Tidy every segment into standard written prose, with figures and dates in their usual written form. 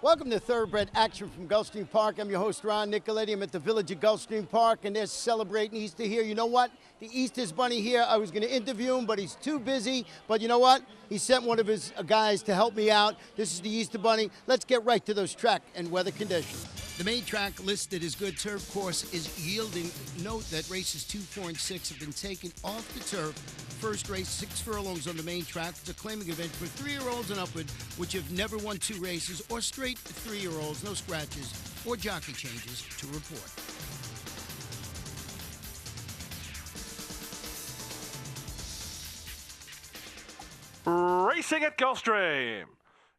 Welcome to Thoroughbred Action from Gulfstream Park. I'm your host, Ron Nicoletti. I'm at the village of Gulfstream Park, and they're celebrating Easter here. You know what? The Easter's Bunny here. I was going to interview him, but he's too busy. But you know what? He sent one of his guys to help me out. This is the Easter Bunny. Let's get right to those track and weather conditions. The main track listed as good turf course is yielding. Note that races 2, 4, and 6 have been taken off the turf. First race, 6 furlongs on the main track. It's a claiming event for 3-year-olds and upward, which have never won 2 races, or straight 3-year-olds, no scratches or jockey changes to report. Racing at Gulfstream.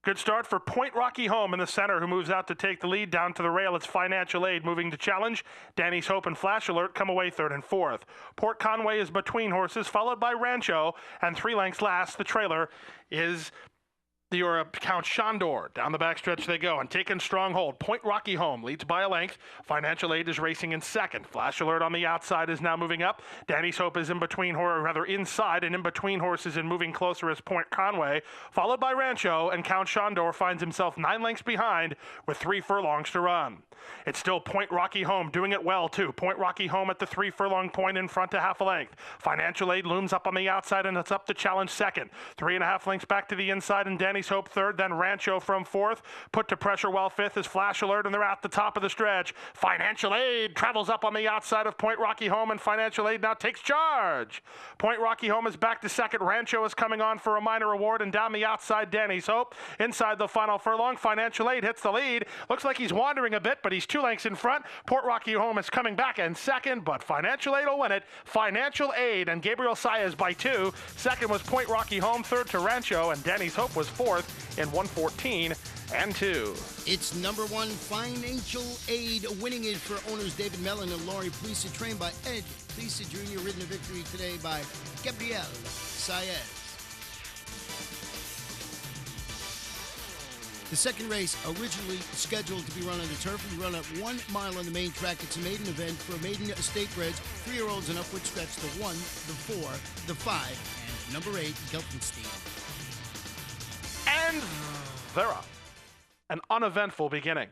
Good start for Point Rocky Home in the center, who moves out to take the lead. Down to the rail, it's Financial Aid moving to challenge. Danny's Hope and Flash Alert come away third and fourth. Port Conway is between horses, followed by Rancho, and 3 lengths last. The trailer is the Count Chandor. Down the backstretch they go and taking strong hold. Point Rocky Home leads by a length. Financial Aid is racing in second. Flash Alert on the outside is now moving up. Danny's Hope is in between, or rather inside and in between horses and moving closer as Point Conway, followed by Rancho, and Count Chandor finds himself 9 lengths behind with 3 furlongs to run. It's still Point Rocky Home doing it well too. Point Rocky Home at the 3 furlong point in front to half a length. Financial Aid looms up on the outside and it's up to challenge second. 3.5 lengths back to the inside and Danny's Hope third, then Rancho from fourth. Put to pressure well fifth is Flash Alert, and they're at the top of the stretch. Financial Aid travels up on the outside of Point Rocky Home, and Financial Aid now takes charge. Point Rocky Home is back to second. Rancho is coming on for a minor award, and down the outside Danny's Hope. Inside the final furlong, Financial Aid hits the lead. Looks like he's wandering a bit, but he's 2 lengths in front. Port Rocky Home is coming back in second, but Financial Aid will win it. Financial Aid and Gabriel Saez by 2. Second was Point Rocky Home, third to Rancho, and Danny's Hope was fourth in 1:14 and 2. It's number 1, Financial Aid, winning it for owners David Mellon and Laurie Plisa, trained by Ed Plisa Jr., ridden to victory today by Gabriel Saez. The second race, originally scheduled to be run on the turf, will be run at 1 mile on the main track. It's a maiden event for maiden estate breds, 3-year-olds and upward, stretch the 1, the 4, the 5, and number 8, Gulfstream. And they're up. An uneventful beginning.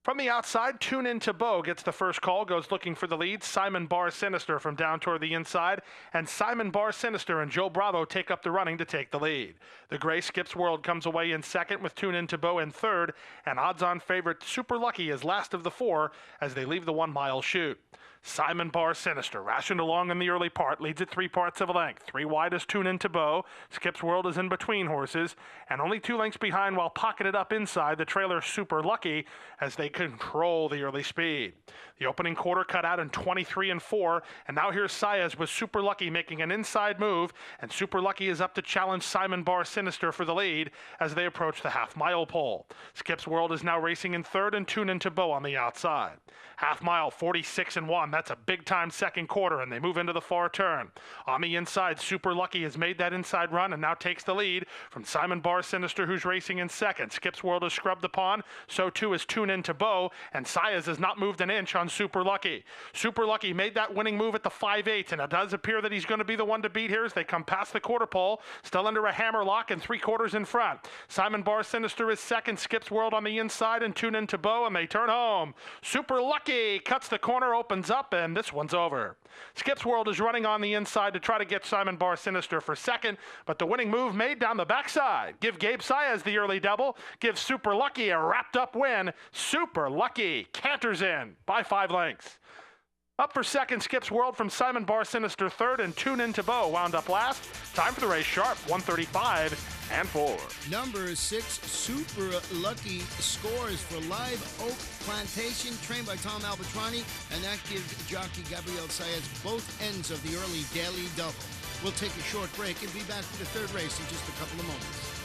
From the outside, Tune In to Bo gets the first call, goes looking for the lead. Simon Bar Sinister from down toward the inside, and Simon Bar Sinister and Joe Bravo take up the running to take the lead. The Gray Skips World comes away in second with Tune In to Bo in third, and odds-on favorite Super Lucky is last of the 4 as they leave the 1-mile chute. Simon Bar Sinister, rationed along in the early part, leads at 3 parts of a length. 3 wide is Tune In to Bo. Skips World is in between horses, and only 2 lengths behind while pocketed up inside the trailer Super Lucky as they control the early speed. The opening quarter cut out in 23 and 4, and now here's Saez with Super Lucky making an inside move, and Super Lucky is up to challenge Simon Bar Sinister for the lead as they approach the half-mile pole. Skips World is now racing in third and Tune In to Bo on the outside. Half-mile, 46 and 1. That's a big-time second quarter, and they move into the far turn. On the inside, Super Lucky has made that inside run and now takes the lead from Simon Bar Sinister, who's racing in second. Skips World is scrubbed upon, so too is Tune In to Bo, and Saez has not moved an inch on Super Lucky. Super Lucky made that winning move at the 5/8, and it does appear that he's going to be the one to beat here as they come past the quarter pole, still under a hammer lock and 3/4 in front. Simon Bar Sinister is second, Skips World on the inside, and Tune In to Bo, and they turn home. Super Lucky cuts the corner, opens up, and this one's over. Skips World is running on the inside to try to get Simon Bar Sinister for second, but the winning move made down the backside. Give Gabe Saez the early double. Give Super Lucky a wrapped-up win. Super Lucky canters in by 5 lengths. Up for second, Skips World from Simon Bar Sinister third, and Tune In to Bo wound up last. Time for the race sharp, 135 and 4. Number 6, Super Lucky, scores for Live Oak Plantation, trained by Tom Albatrani, and that gives jockey Gabriel Saez both ends of the early daily double. We'll take a short break and be back for the third race in just a couple of moments.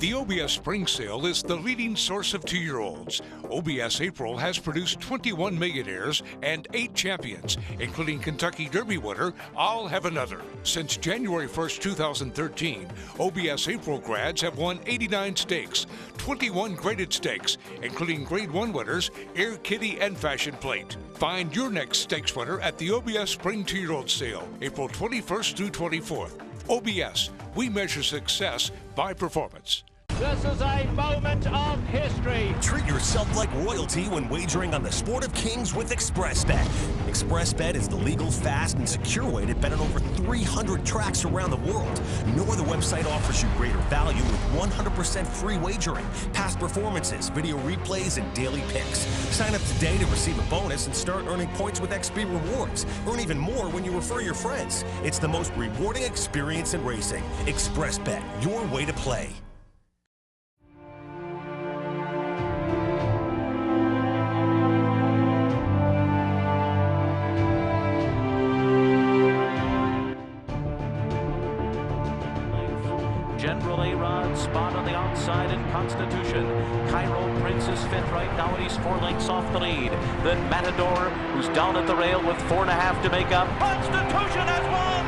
The OBS Spring Sale is the leading source of 2-year-olds. OBS April has produced 21 millionaires and 8 champions, including Kentucky Derby winner I'll Have Another. Since January 1st, 2013, OBS April grads have won 89 stakes, 21 graded stakes, including Grade 1 winners Air Kitty and Fashion Plate. Find your next stakes winner at the OBS Spring 2-year-old Sale, April 21st through 24th. OBS, we measure success by performance. This is a moment of history. Treat yourself like royalty when wagering on the Sport of Kings with ExpressBet. ExpressBet is the legal, fast, and secure way to bet on over 300 tracks around the world. No other website offers you greater value with 100% free wagering, past performances, video replays, and daily picks. Sign up today to receive a bonus and start earning points with XP Rewards. Earn even more when you refer your friends. It's the most rewarding experience in racing. ExpressBet, your way to play. General A-Rod spot on the outside in Constitution. Cairo Prince is fifth right now, and he's 4 lengths off the lead. Then Matador, who's down at the rail with 4.5 to make up. Constitution has won!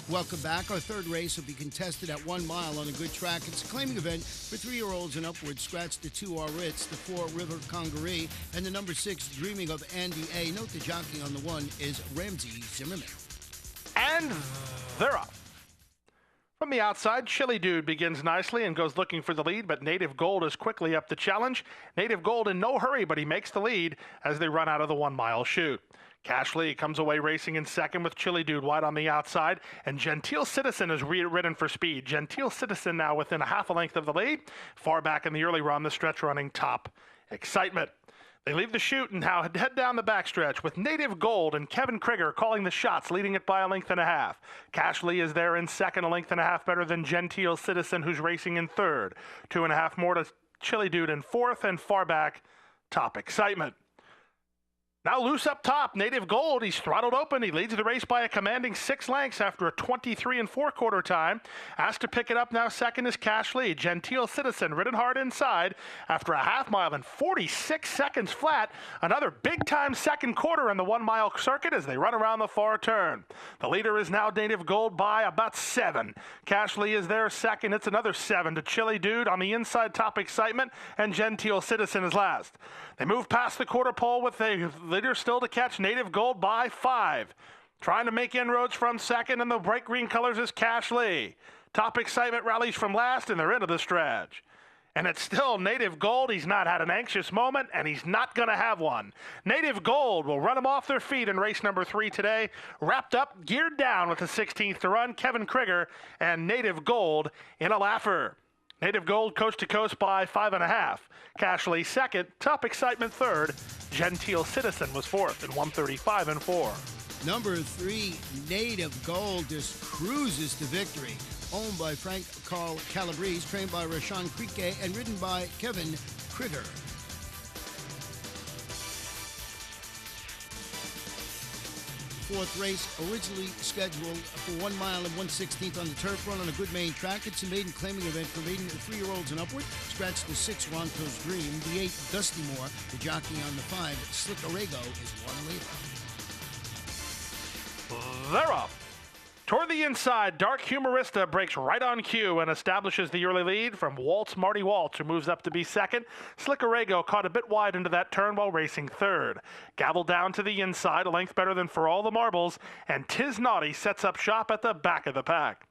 Welcome back. Our third race will be contested at 1 mile on a good track. It's a claiming event for 3-year-olds and upwards. Scratch the 2 R Ritz, the 4 River Congaree, and the number 6 Dreaming of Andy A. Note the jockey on the 1 is Ramsey Zimmerman. And they're off. From the outside, Chili Dude begins nicely and goes looking for the lead, but Native Gold is quickly up the challenge. Native Gold in no hurry, but he makes the lead as they run out of the 1 mile chute. Cash Lee comes away racing in second with Chili Dude wide on the outside, and Genteel Citizen is ridden for speed. Genteel Citizen now within a half a length of the lead. Far back in the early run, the stretch running top excitement. They leave the chute and now head down the backstretch with Native Gold and Kevin Krieger calling the shots, leading it by a length and a half. Cash Lee is there in second, a length and a half better than Genteel Citizen, who's racing in third. 2.5 more to Chili Dude in fourth, and far back, top excitement. Now loose up top, Native Gold, he's throttled open. He leads the race by a commanding 6 lengths after a 23 4/4 time. Asked to pick it up now second is Cash Lee. Genteel Citizen ridden hard inside after a half mile and 46 seconds flat. Another big time second quarter in the 1 mile circuit as they run around the far turn. The leader is now Native Gold by about 7. Cash Lee is there second. It's another 7 to Chili Dude on the inside, top excitement, and Genteel Citizen is last. They move past the quarter pole with a leader still to catch, Native Gold by 5. Trying to make inroads from second, and the bright green colors is Cash Lee. Top excitement rallies from last, and they're into the stretch. And it's still Native Gold. He's not had an anxious moment, and he's not going to have one. Native Gold will run them off their feet in race number 3 today. Wrapped up, geared down with the 16th to run, Kevin Krieger and Native Gold in a laugher. Native Gold coast to coast by 5.5. Cash Lee second, top excitement third. Genteel Citizen was fourth in 1:35 4. Number 3, Native Gold, just cruises to victory. Owned by Frank Carl Calabrese, trained by Rashawn Crique, and ridden by Kevin Krieger. Fourth race, originally scheduled for 1 mile and 1/16 on the turf run on a good main track. It's a maiden claiming event for maiden 3-year-olds and upward. Scratch the 6, Ronco's Dream. The 8, Dusty Moore. The jockey on the 5, Slick Arago, is 1 later. They're up. Toward the inside, Dark Humorista breaks right on cue and establishes the early lead from Marty Waltz, who moves up to be second. Slick Arago caught a bit wide into that turn while racing third. Gavel down to the inside, a length better than For All the Marbles, and Tiz Naughty sets up shop at the back of the pack.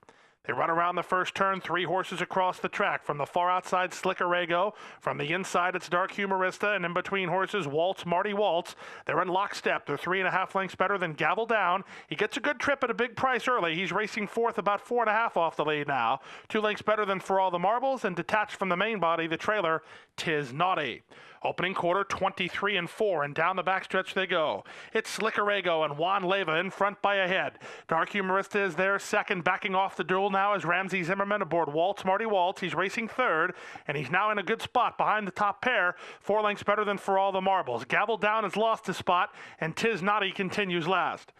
They run around the first turn, 3 horses across the track. From the far outside, Slick Arago. From the inside, it's Dark Humorista. And in between horses, Marty Waltz. They're in lockstep. They're 3.5 lengths better than Gavel Down. He gets a good trip at a big price early. He's racing fourth, about 4.5 off the lead now. 2 lengths better than For All the Marbles. And detached from the main body, the trailer, Tiz Naughty. Opening quarter, 23 4, and down the backstretch they go. It's Slick Arago and Juan Leyva in front by a head. Dark Humorista is there second, backing off the duel now is Ramsey Zimmerman aboard Marty Waltz. He's racing third, and he's now in a good spot behind the top pair, 4 lengths better than For All the Marbles. Gavel Down has lost his spot, and Tiz Naughty continues last.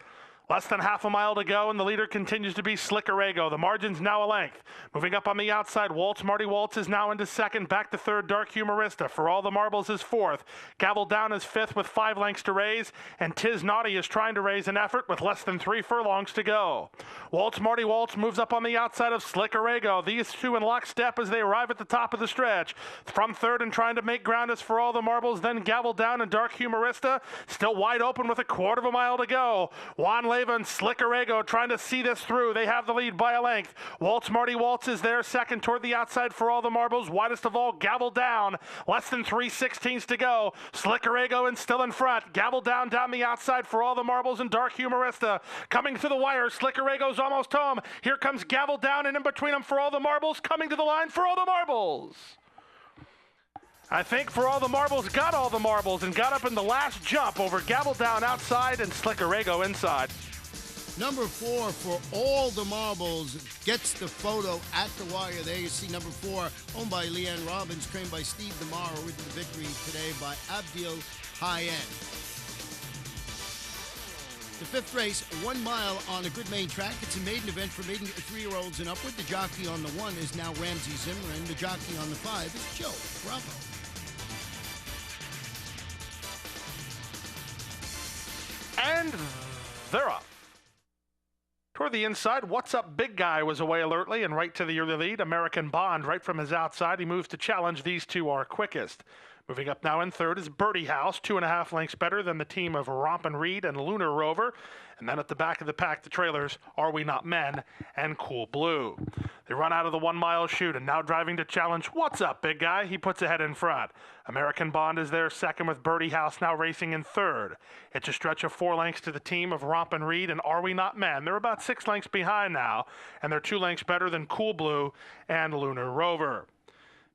Less than half a mile to go, and the leader continues to be Slickerago. The margin's now a length. Moving up on the outside, Marty Waltz is now into second. Back to third, Dark Humorista. For All the Marbles is fourth. Gavel Down is fifth with 5 lengths to raise, and Tis Naughty is trying to raise an effort with less than 3 furlongs to go. Marty Waltz moves up on the outside of Slickerago. These two in lockstep as they arrive at the top of the stretch. From third and trying to make ground is For All the Marbles, then Gavel Down and Dark Humorista. Still wide open with a quarter of a mile to go. Juan Leva and Slickerago trying to see this through. They have the lead by a length. Marty Waltz is there second toward the outside For All the Marbles. Widest of all, Gavel Down. Less than 3/16 to go. Slickerago and still in front. Gavel Down the outside For All the Marbles and Dark Humorista. Coming to the wire. Slickerago's almost home. Here comes Gavel Down, and in between them For All the Marbles. Coming to the line For All the Marbles. I think For All the Marbles got all the marbles and got up in the last jump over Gavel Down outside and Slickerago inside. Number 4 For All the Marbles gets the photo at the wire. There you see number 4, owned by Leanne Robbins, trained by Steve DeMaro, ridden to victory today by Abdil High-End. The 5th race, 1 mile on a good main track. It's a maiden event for maiden 3-year-olds and upward. The jockey on the 1 is now Ramsey Zimmerman. The jockey on the 5 is Joe Bravo. And they're off. Toward the inside, What's Up Big Guy was away alertly and right to the early lead. American Bond right from his outside. He moves to challenge. These two are quickest. Moving up now in third is Birdie House, 2.5 lengths better than the team of Rompin' Reed and Lunar Rover. And then at the back of the pack, the trailers, Are We Not Men and Cool Blue. They run out of the 1 mile chute and now driving to challenge. What's Up Big Guy? He puts ahead in front. American Bond is there second with Birdie House now racing in third. It's a stretch of 4 lengths to the team of Rompin' Reed and Are We Not Men. They're about 6 lengths behind now, and they're 2 lengths better than Cool Blue and Lunar Rover.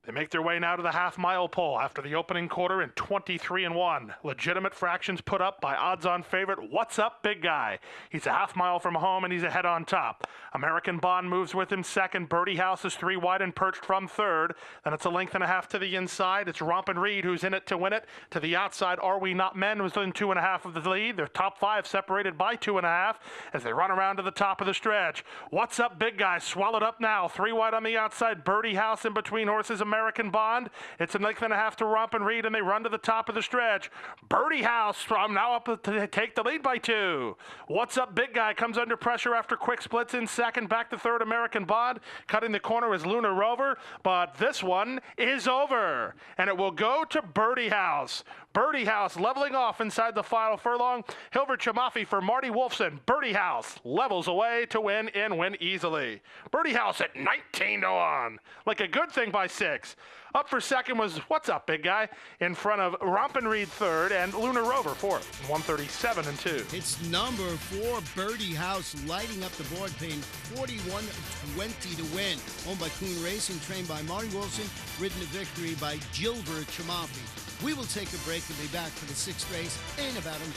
They make their way now to the half-mile pole after the opening quarter in 23-1. Legitimate fractions put up by odds-on favorite What's Up Big Guy. He's a half mile from home and he's ahead on top. American Bond moves with him second. Birdie House is 3 wide and perched from third. Then it's a length and a half to the inside. It's Rompin' Reed who's in it to win it. To the outside, Are We Not Men who's in 2.5 of the lead. Their top 5 separated by 2.5 as they run around to the top of the stretch. What's Up Big Guy swallowed up now. 3 wide on the outside. Birdie House in between horses. American Bond. It's a length and a half to Rompin' Reed, and they run to the top of the stretch. Birdie House from now up to take the lead by 2. What's Up Big Guy comes under pressure after quick splits in second. Back to third, American Bond. Cutting the corner is Lunar Rover, but this one is over, and it will go to Birdie House. Birdie House leveling off inside the final furlong. Hilbert Chamafi for Marty Wolfson. Birdie House levels away to win and win easily. Birdie House at 19-1. Like a good thing by 6. Up for second was What's Up Big Guy in front of Rompin' Reed third and Lunar Rover fourth. 137-2. It's number 4 Birdie House lighting up the board, paying $41.20 to win. Owned by Kuhn Racing, trained by Marty Wilson, ridden to victory by Gilbert Chamafi. We will take a break and be back for the 6th race in about a minute.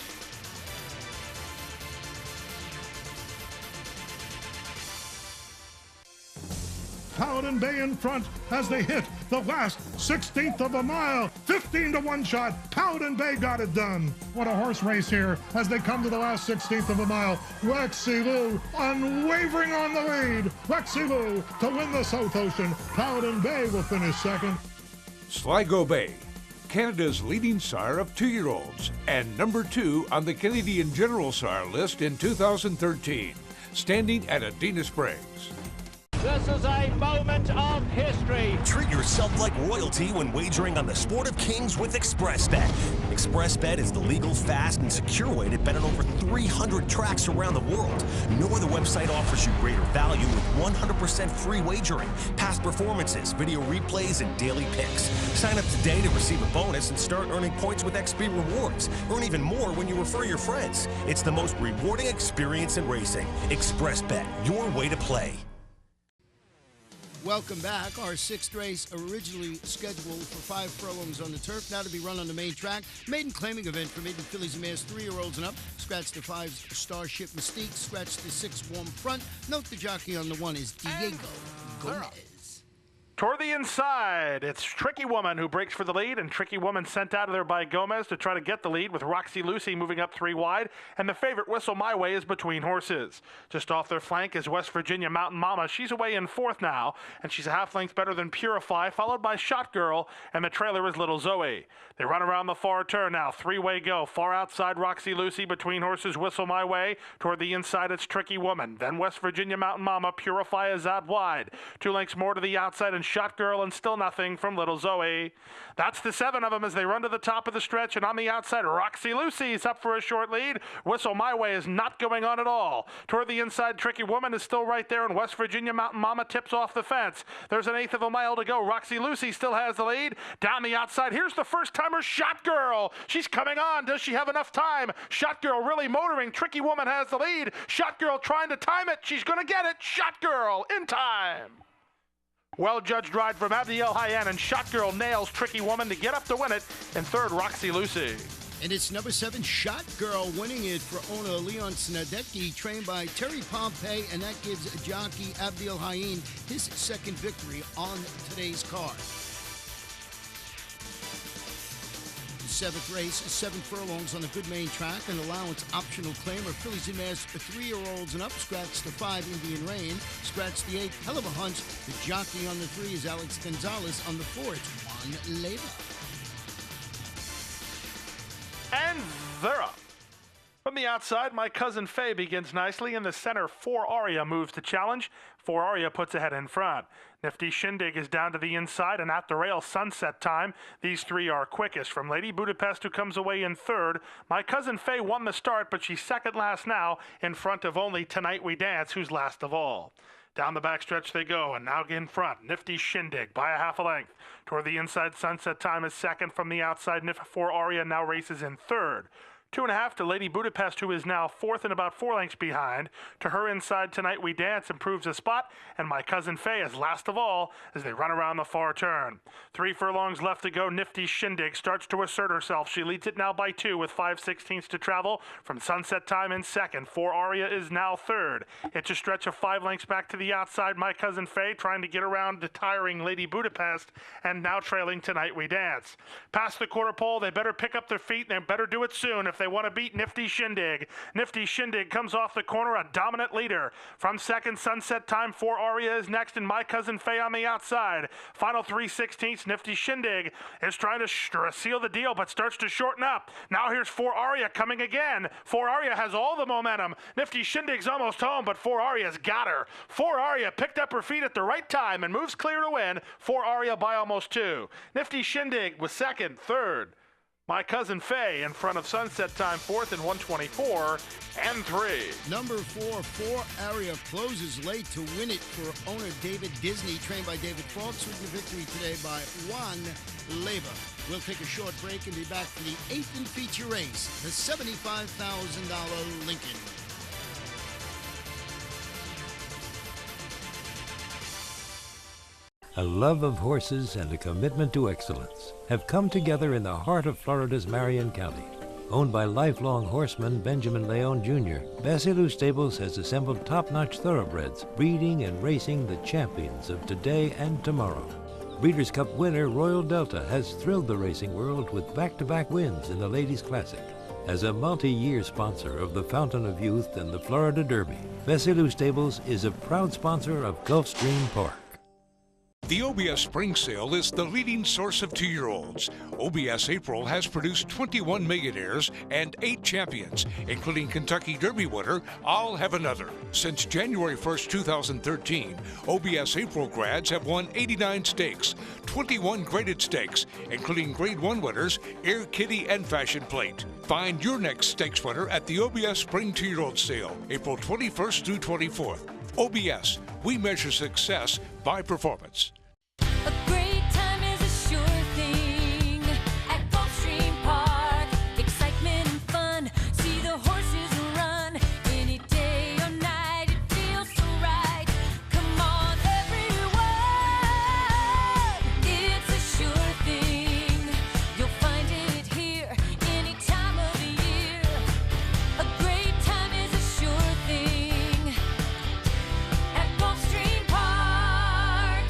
Paladin Bay in front as they hit the last 16th of a mile. 15-1 shot. Paladin Bay got it done. What a horse race here as they come to the last 16th of a mile. Lexi Lou unwavering on the lead. Lexi Lou to win the South Ocean. Paladin Bay will finish second. Sligo Bay, Canada's leading sire of 2-year-olds and number 2 on the Canadian General Sire list in 2013, standing at Adena Springs. This is a moment of history. Treat yourself like royalty when wagering on the Sport of Kings with ExpressBet. ExpressBet is the legal, fast, and secure way to bet on over 300 tracks around the world. No other website offers you greater value with 100% free wagering, past performances, video replays, and daily picks. Sign up today to receive a bonus and start earning points with XP Rewards. Earn even more when you refer your friends. It's the most rewarding experience in racing. ExpressBet, your way to play. Welcome back. Our 6th race, originally scheduled for 5 furlongs on the turf, now to be run on the main track. Maiden claiming event for maiden fillies and mares 3-year-olds and up. Scratch the 5 Starship Mystique. Scratch the 6 Warm Front. Note the jockey on the 1 is Diego Gomez. Toward the inside, it's Tricky Woman who breaks for the lead, and Tricky Woman sent out of there by Gomez to try to get the lead with Roxy Lucy moving up 3 wide, and the favorite Whistle My Way is between horses. Just off their flank is West Virginia Mountain Mama. She's away in 4th now, and she's a half length better than Purify, followed by Shot Girl, and the trailer is Little Zoe. They run around the far turn now, 3-way go. Far outside Roxy Lucy, between horses Whistle My Way. Toward the inside it's Tricky Woman. Then West Virginia Mountain Mama. Purify is out wide. 2 lengths more to the outside and Shot Girl, and still nothing from Little Zoe. That's the 7 of them as they run to the top of the stretch, and on the outside Roxy Lucy's up for a short lead. Whistle My Way is not going on at all. Toward the inside Tricky Woman is still right there, and West Virginia Mountain Mama tips off the fence. There's an 1/8 of a mile to go. Roxy Lucy still has the lead. Down the outside, here's the first-timer Shot Girl. She's coming on. Does she have enough time? Shot Girl really motoring. Tricky Woman has the lead. Shot Girl trying to time it. She's going to get it. Shot Girl in time. Well-judged ride from Abdiel Hayan, and Shot Girl nails Tricky Woman to get up to win it. In 3rd, Roxy Lucy. And it's number 7, Shot Girl, winning it for owner Leon Snadecki, trained by Terry Pompey, and that gives jockey Abdiel Hayan his 2nd victory on today's card. 7th race, 7 furlongs on the good main track, an allowance optional claimer. Fillies and mares for 3-year-olds and up. Scratch the 5, Indian Rain. Scratch the 8, Hell of a Hunch. The jockey on the 3 is Alex Gonzalez. On the 4, it's Juan Leyva. And they're up. From the outside, My Cousin Faye begins nicely. In the center, 4 Aria moves to challenge. 4 Aria puts ahead in front. Nifty Shindig is down to the inside, and at the rail, Sunset Time. These 3 are quickest. From Lady Budapest, who comes away in 3rd. My Cousin Faye won the start, but she's 2nd last now, in front of only Tonight We Dance, who's last of all. Down the backstretch they go, and now in front, Nifty Shindig by a half a length. Toward the inside, Sunset Time is 2nd. From the outside, 4 Aria now races in 3rd. 2.5 to Lady Budapest, who is now 4th and about 4 lengths behind. To her inside, Tonight We Dance improves a spot, and My Cousin Faye is last of all as they run around the far turn. 3 furlongs left to go. Nifty Shindig starts to assert herself. She leads it now by 2 with 5/16 to travel. From Sunset Time in 2nd. 4 Aria is now 3rd. It's a stretch of 5 lengths back to the outside. My Cousin Faye trying to get around the tiring Lady Budapest, and now trailing Tonight We Dance. Past the quarter pole, they better pick up their feet, and they better do it soon if they want to beat Nifty Shindig. Nifty Shindig comes off the corner, a dominant leader. From 2nd, Sunset Time, 4 Aria is next, and My Cousin Faye on the outside. Final 3/16, Nifty Shindig is trying to seal the deal, but starts to shorten up. Now here's 4 Aria coming again. 4 Aria has all the momentum. Nifty Shindig's almost home, but 4 Aria's got her. 4 Aria picked up her feet at the right time and moves clear to win. 4 Aria by almost 2. Nifty Shindig was 2nd, 3rd. My Cousin Faye in front of Sunset Time, 4th and 124 and 3. Number 4 Aria closes late to win it for owner David Disney, trained by David Faulks, with the victory today by Juan Leyva. We'll take a short break and be back for the 8th and feature race, the $75,000 Lincoln. A love of horses and a commitment to excellence have come together in the heart of Florida's Marion County. Owned by lifelong horseman Benjamin Leon Jr., Basilou Stables has assembled top-notch thoroughbreds, breeding and racing the champions of today and tomorrow. Breeders' Cup winner Royal Delta has thrilled the racing world with back-to-back wins in the Ladies' Classic. As a multi-year sponsor of the Fountain of Youth and the Florida Derby, Basilou Stables is a proud sponsor of Gulfstream Park. The OBS Spring Sale is the leading source of 2-year-olds. OBS April has produced 21 millionaires and 8 champions, including Kentucky Derby winner I'll Have Another. Since January 1st, 2013, OBS April grads have won 89 stakes, 21 graded stakes, including Grade 1 winners Air Kitty and Fashion Plate. Find your next stakes winner at the OBS Spring 2-year-old Sale, April 21st through 24th. OBS, we measure success by performance. A great time is a sure thing at Gulfstream Park. Excitement and fun, see the horses run. Any day or night, it feels so right. Come on, everyone, it's a sure thing. You'll find it here any time of the year. A great time is a sure thing at Gulfstream Park.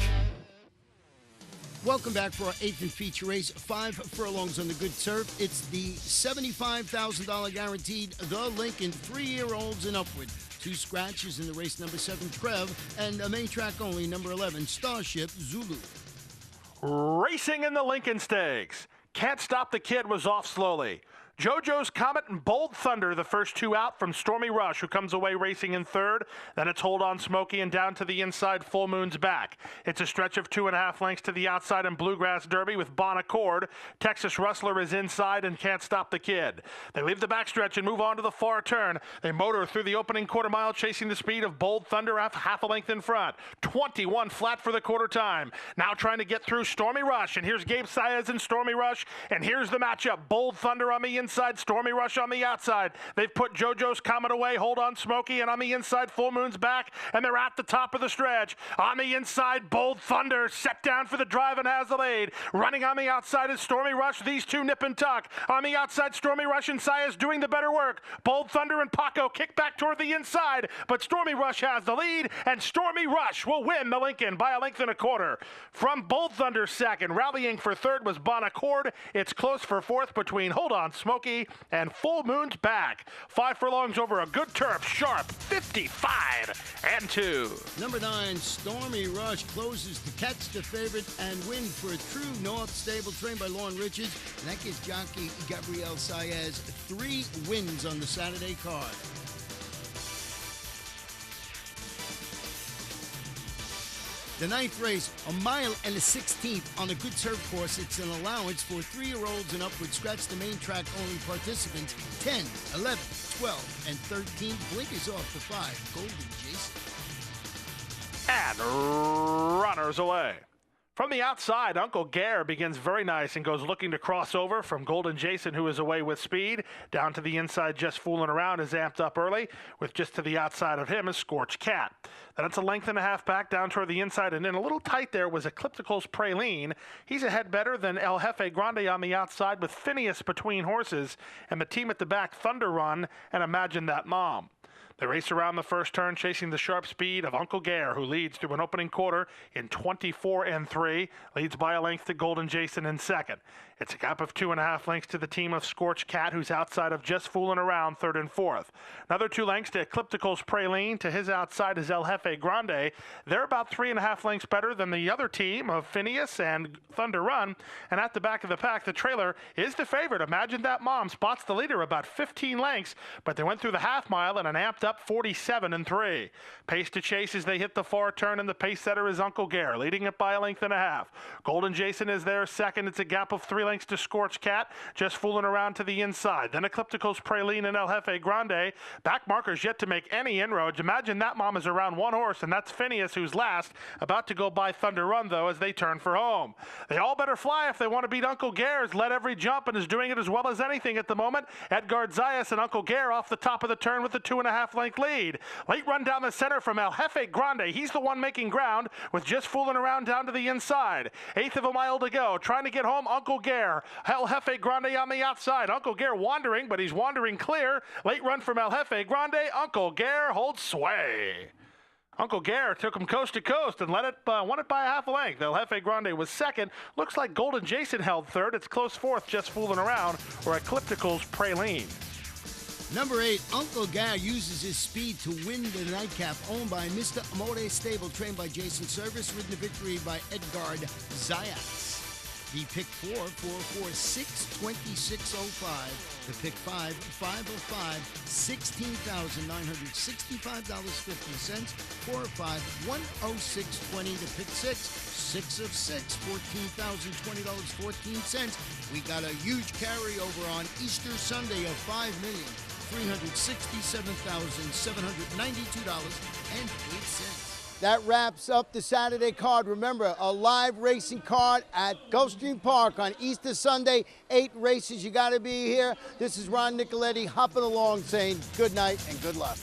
back for our 8th and feature race, 5 furlongs on the good turf. It's the $75,000 guaranteed, the Lincoln, 3-year-olds and upward. 2 scratches in the race, number 7, Trev, and a main track only, number 11, Starship Zulu. Racing in the Lincoln Stakes. Can't Stop the Kid was off slowly. JoJo's Comet and Bold Thunder, the first 2 out from Stormy Rush, who comes away racing in 3rd. Then it's Hold On Smokey and down to the inside, Full Moon's Back. It's a stretch of 2.5 lengths to the outside in Bluegrass Derby with Bon Accord. Texas Rustler is inside and Can't Stop the Kid. They leave the backstretch and move on to the far turn. They motor through the opening quarter mile, chasing the speed of Bold Thunder, half a length in front. 21 flat for the quarter time. Now trying to get through Stormy Rush, and here's Gabe Saez and Stormy Rush, and here's the matchup. Bold Thunder on the inside, Stormy Rush on the outside. They've put JoJo's Comet away, Hold On Smokey, and on the inside, Full Moon's Back, and they're at the top of the stretch. On the inside, Bold Thunder set down for the drive and has the lead. Running on the outside is Stormy Rush. These two nip and tuck. On the outside, Stormy Rush and Saez doing the better work. Bold Thunder and Paco kick back toward the inside, but Stormy Rush has the lead, and Stormy Rush will win the Lincoln by 1.25 lengths. From Bold Thunder second, rallying for 3rd was Bon Accord. It's close for 4th between Hold On Smokey and Full Moon's Back. 5 furlongs over a good turf, sharp 55-2. Number 9, Stormy Rush closes to catch the favorite and win for a True North stable trained by Lauren Richards. And that gives jockey Gabriel Saez 3 wins on the Saturday card. The 9th race, 1 1/16 on a good turf course. It's an allowance for 3-year-olds and upward. Scratch the main track only participants. 10, 11, 12, and 13. Blinkers off the 5. Golden Jason. And runners away. From the outside, Uncle Gare begins very nice and goes looking to cross over from Golden Jason, who is away with speed. Down to the inside, Just Fooling Around is amped up early, with just to the outside of him is Scorched Cat. Then it's a 1.5 lengths back down toward the inside, and then a little tight there was Ecliptical's Praline. He's a head better than El Jefe Grande on the outside, with Phineas between horses, and the team at the back, Thunder Run and Imagine That Mom. They race around the first turn, chasing the sharp speed of Uncle Gare, who leads through an opening quarter in 24-3, leads by a length to Golden Jason in second. It's a gap of 2.5 lengths to the team of Scorched Cat, who's outside of Just Fooling Around, 3rd and 4th. Another 2 lengths to Ecliptical's Praline. To his outside is El Jefe Grande. They're about 3.5 lengths better than the other team of Phineas and Thunder Run. And at the back of the pack, the trailer is the favorite. Imagine That Mom spots the leader about 15 lengths, but they went through the half mile in an amped up 47-3. Pace to chase as they hit the far turn, and the pace setter is Uncle Gare, leading it by 1.5 lengths. Golden Jason is there second. It's a gap of 3 lengths to Scorched Cat, Just Fooling Around to the inside. Then Ecliptical's Praline and El Jefe Grande. Back markers yet to make any inroads. Imagine That Mom is around 1 horse, and that's Phineas, who's last. About to go by Thunder Run, though, as they turn for home. They all better fly if they want to beat Uncle Gare's led every jump and is doing it as well as anything at the moment. Edgard Zayas and Uncle Gare off the top of the turn with the 2.5 length lead. Late run down the center from El Jefe Grande. He's the one making ground with Just Fooling Around down to the inside. 1/8 of a mile to go. Trying to get home, Uncle Gare. El Jefe Grande on the outside. Uncle Gare wandering, but he's wandering clear. Late run from El Jefe Grande. Uncle Gare holds sway. Uncle Gare took him coast to coast and won it by 1/2 length. El Jefe Grande was second. Looks like Golden Jason held 3rd. It's close 4th, Just Fooling Around, or Ecliptical's Praline. Number 8, Uncle Gare uses his speed to win the nightcap, owned by Mr. Amore Stable, trained by Jason Service, ridden to victory by Edgard Zayas. The pick 4, 446, 2605. The pick 5, 505, $16,965.50. 4 of 5, 106.20. The pick 6, 6 of 6, $14,020.14. We got a huge carryover on Easter Sunday of $5,367,792.08. That wraps up the Saturday card. Remember, a live racing card at Gulfstream Park on Easter Sunday. 8 races. You got to be here. This is Ron Nicoletti hopping along saying good night and good luck.